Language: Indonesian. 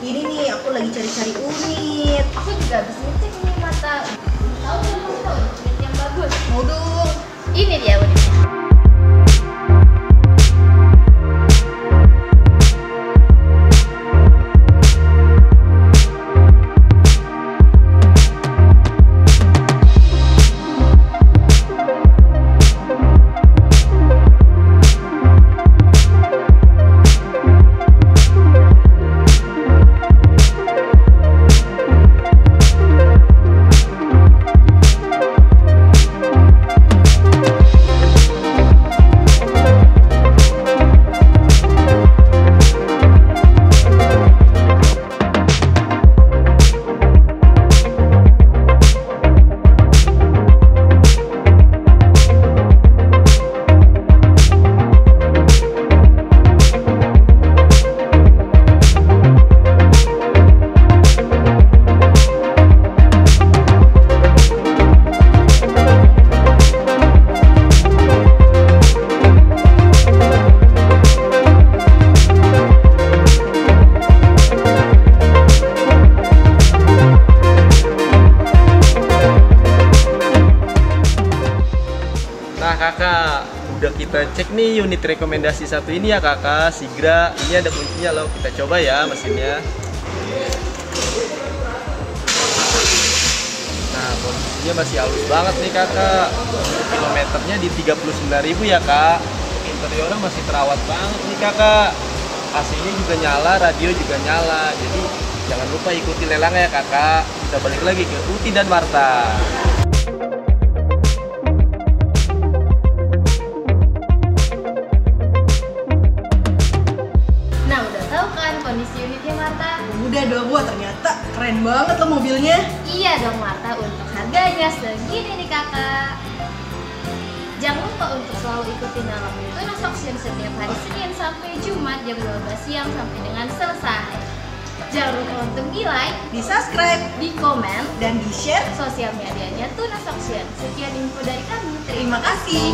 gini nih, aku lagi cari-cari unit. Aku juga habis ngecek nih Marta. Tahu unit yang bagus. Mau dong. Ini dia unitnya. Nah kakak, udah kita cek nih unit rekomendasi satu ini ya kakak, Sigra. Ini ada kuncinya loh, kita coba ya mesinnya. Nah kondisinya masih halus banget nih kakak. Kilometernya di 39.000 ya kak. Interiornya masih terawat banget nih kakak. AC-nya juga nyala, radio juga nyala. Jadi jangan lupa ikuti lelang ya kakak. Kita balik lagi ke Uti dan Marta. Nah, udah tahu kan kondisi unitnya Marta? Udah dong, wah ternyata keren banget loh mobilnya. Iya dong Marta, untuk harganya segini nih kakak. Jangan lupa untuk selalu ikuti dalam Tunas Auction setiap hari Senin sampai Jumat jam 12 siang sampai dengan selesai. Jangan lupa untuk di-like, Di subscribe di komen, dan di share. sosial medianya Tunas Auction. Sekian info dari kami. Terima kasih.